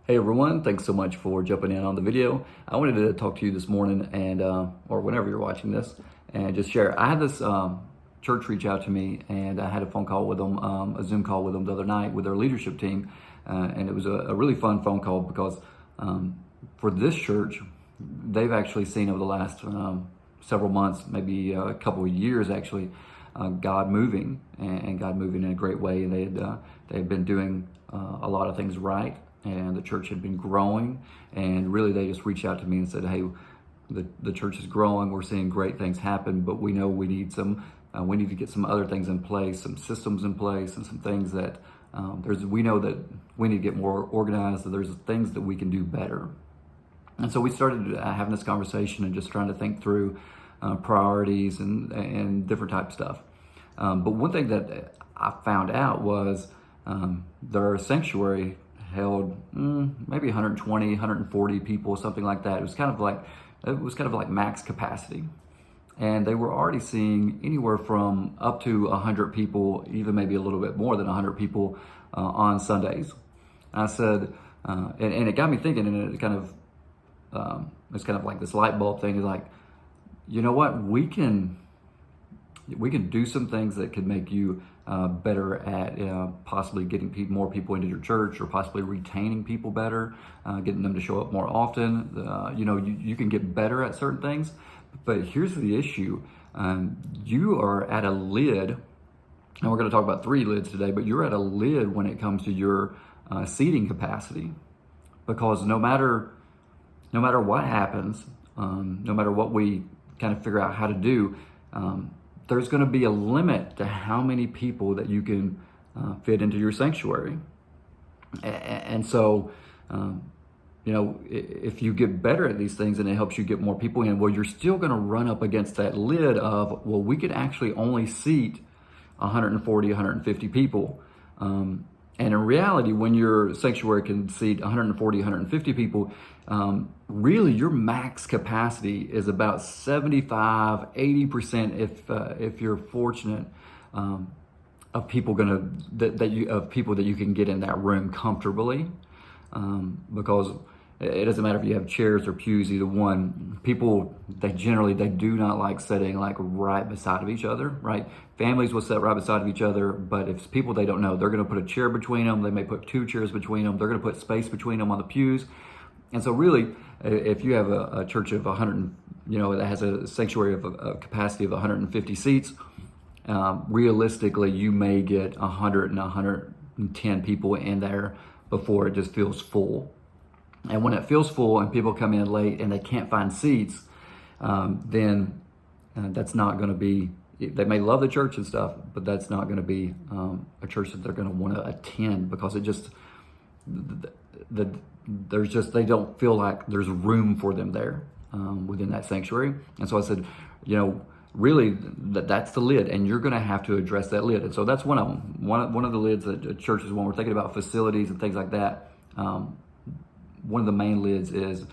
Hey everyone, thanks so much for jumping in on the video. I wanted to talk to you this morning and or whenever you're watching this and just share. I had this church reach out to me and I had a phone call with them, a Zoom call with them the other night with their leadership team. And it was a really fun phone call because for this church, they've actually seen over the last several months, maybe a couple of years actually, God moving and God moving in a great way. And they had been doing a lot of things right, and the church had been growing. And really, they just reached out to me and said, "Hey, the church is growing. We're seeing great things happen, but we know we need we need to get some other things in place, some systems in place, and some things that we know that we need to get more organized. That there's things that we can do better." And so we started having this conversation and just trying to think through priorities and different type stuff. But one thing that I found out was their sanctuary held maybe 120, 140 people, something like that. It was kind of like max capacity. And they were already seeing anywhere from up to 100 people, even maybe a little bit more than 100 people on Sundays. I said, and it got me thinking, and it kind of, it's kind of like this light bulb thing. Is like, you know what? We can do some things that could make you better at possibly getting more people into your church, or possibly retaining people better, getting them to show up more often. You can get better at certain things, but here's the issue. You are at a lid, and we're going to talk about 3 lids today, but you're at a lid when it comes to your seating capacity, because no matter what happens, no matter what we kind of figure out how to do, there's going to be a limit to how many people that you can fit into your sanctuary. And so, if you get better at these things and it helps you get more people in, well, you're still going to run up against that lid of, well, we could actually only seat 140, 150 people. And in reality, when your sanctuary can seat 140, 150 people, really your max capacity is about 75, 80% if you're fortunate, of people people that you can get in that room comfortably, because it doesn't matter if you have chairs or pews, either one. People, they do not like sitting like right beside of each other, right? Families will sit right beside of each other, but if it's people they don't know, they're going to put a chair between them. They may put 2 chairs between them. They're going to put space between them on the pews. And so really, if you have a church of 100, that has a sanctuary of a capacity of 150 seats, realistically, you may get 100 and 110 people in there before it just feels full. And when it feels full and people come in late and they can't find seats, then that's not going to be, they may love the church and stuff, but that's not going to be a church that they're going to want to attend, because it just, they don't feel like there's room for them there within that sanctuary. And so I said, really, that's the lid, and you're going to have to address that lid. And so that's one of them. One of the lids at churches, when we're thinking about facilities and things like that, one of the main lids is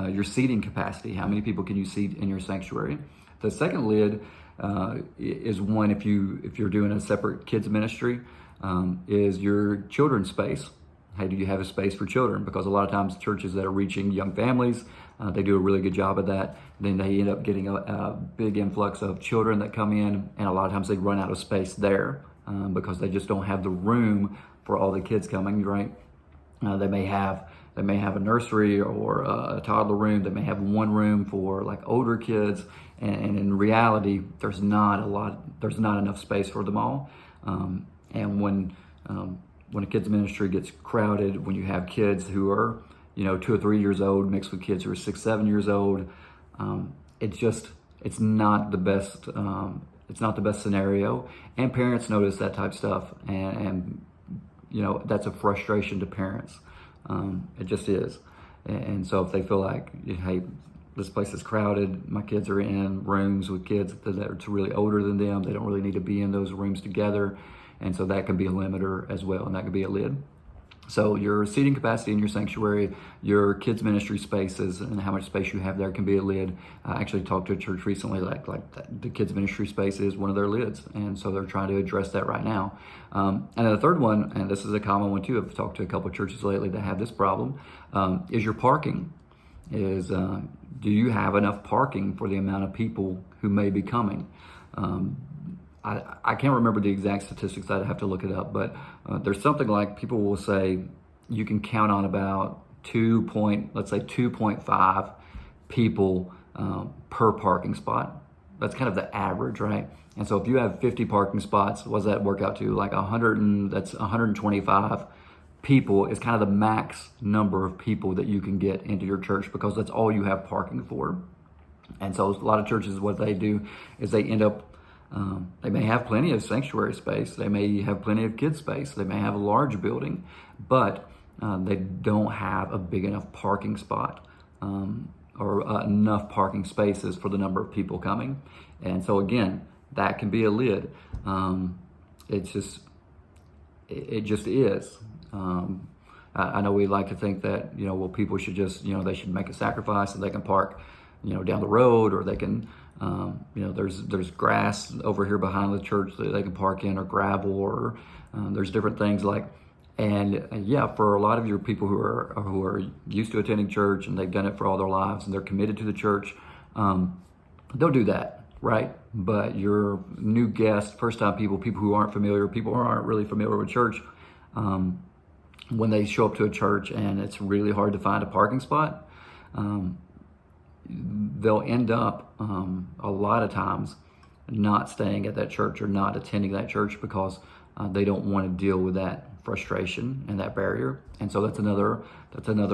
your seating capacity. How many people can you seat in your sanctuary? The second lid is one, if you're doing a separate kids ministry, is your children's space. Hey, do you have a space for children? Because a lot of times churches that are reaching young families, they do a really good job of that. Then they end up getting a big influx of children that come in, and a lot of times they run out of space there because they just don't have the room for all the kids coming, right? They may have a nursery or a toddler room. They may have one room for like older kids, and in reality, there's not enough space for them all. And when a kids ministry gets crowded, when you have kids who are 2 or 3 years old mixed with kids who are 6, 7 years old, it's not the best. It's not the best scenario, and parents notice that type of stuff, and that's a frustration to parents. It just is. And so if they feel like, hey, this place is crowded, my kids are in rooms with kids that are really older than them, they don't really need to be in those rooms together. And so that can be a limiter as well, and that could be a lid. So your seating capacity in your sanctuary, your kids ministry spaces, and how much space you have there can be a lid. I actually talked to a church recently, the kids ministry space is one of their lids, and so they're trying to address that right now. And then the third one, and this is a common one too, I've talked to a couple of churches lately that have this problem, is your parking. Do you have enough parking for the amount of people who may be coming? I can't remember the exact statistics. I'd have to look it up, but there's something like people will say you can count on about 2.5 people per parking spot. That's kind of the average, right? And so if you have 50 parking spots, what does that work out to? Like 125 people is kind of the max number of people that you can get into your church, because that's all you have parking for. And so a lot of churches, what they do is they end up, they may have plenty of sanctuary space, they may have plenty of kids space, they may have a large building, but they don't have a big enough parking spot or enough parking spaces for the number of people coming. And so again, that can be a lid. It just is. I know we like to think that, well, people should just, they should make a sacrifice so they can park, down the road, or they can, there's grass over here behind the church that they can park in, or gravel, or there's different things yeah, for a lot of your people who are used to attending church and they've done it for all their lives and they're committed to the church, they'll do that, right? But your new guests, first time people who aren't familiar, people who aren't really familiar with church, when they show up to a church and it's really hard to find a parking spot, they'll end up a lot of times not staying at that church or not attending that church because they don't want to deal with that frustration and that barrier. And so that's another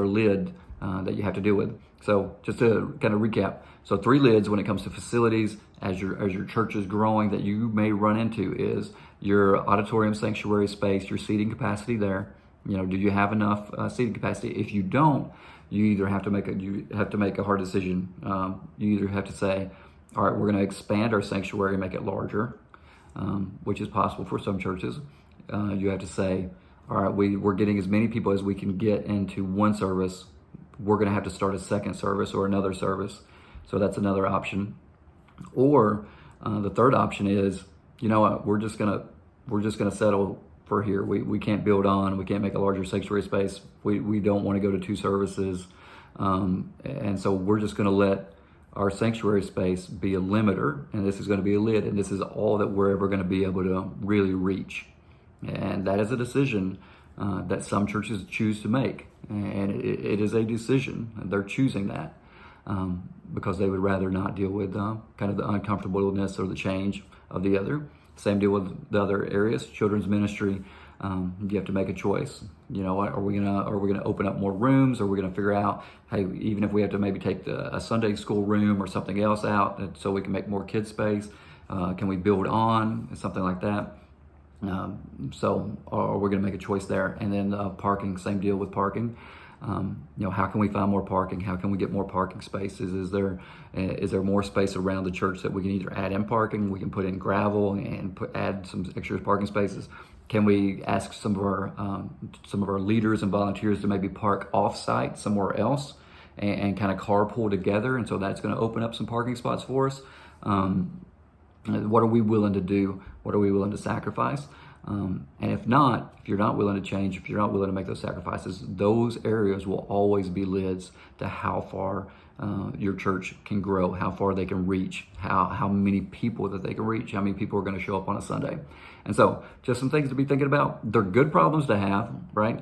lid that you have to deal with. So just to kind of recap, so 3 lids when it comes to facilities as your church is growing that you may run into is your auditorium sanctuary space, your seating capacity there. Do you have enough seating capacity? If you don't, you either have to make a hard decision. You either have to say, all right, we're going to expand our sanctuary and make it larger, which is possible for some churches. You have to say, all right, we're getting as many people as we can get into one service. We're going to have to start a second service or another service. So that's another option. Or the third option is, we're just gonna settle for here. We can't build on. We can't make a larger sanctuary space. We don't want to go to 2 services, and so we're just going to let our sanctuary space be a limiter, and this is going to be a lid, and this is all that we're ever going to be able to really reach. And that is a decision that some churches choose to make, and it is a decision. They're choosing that because they would rather not deal with kind of the uncomfortableness or the change of the other. Same deal with the other areas, children's ministry. You have to make a choice. Are we gonna open up more rooms, or are we gonna figure out, hey, even if we have to maybe take a Sunday school room or something else out so we can make more kid space, can we build on something like that? So are we gonna make a choice there? And then parking, same deal with parking. How can we find more parking? How can we get more parking spaces? Is there more space around the church that we can either add in parking? We can put in gravel and add some extra parking spaces. Can we ask some of our leaders and volunteers to maybe park off-site somewhere else and kind of carpool together? And so that's going to open up some parking spots for us. What are we willing to do? What are we willing to sacrifice? And if you're not willing to change, if you're not willing to make those sacrifices, those areas will always be lids to how far your church can grow, how far they can reach, how many people that they can reach, how many people are going to show up on a Sunday. And so just some things to be thinking about. They're good problems to have, right?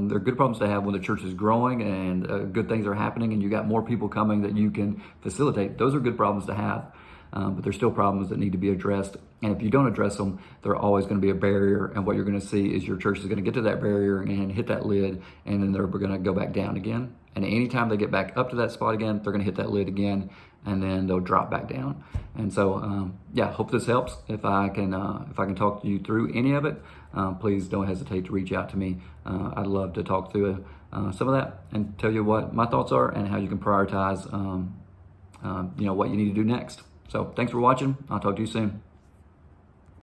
They're good problems to have when the church is growing and good things are happening and you got more people coming that you can facilitate. Those are good problems to have. But there's still problems that need to be addressed. And if you don't address them, they're always going to be a barrier. And what you're going to see is your church is going to get to that barrier and hit that lid, and then they're going to go back down again. And anytime they get back up to that spot again, they're going to hit that lid again, and then they'll drop back down. And so, hope this helps. If I can talk you through any of it, please don't hesitate to reach out to me. I'd love to talk through some of that and tell you what my thoughts are and how you can prioritize, what you need to do next. So thanks for watching. I'll talk to you soon.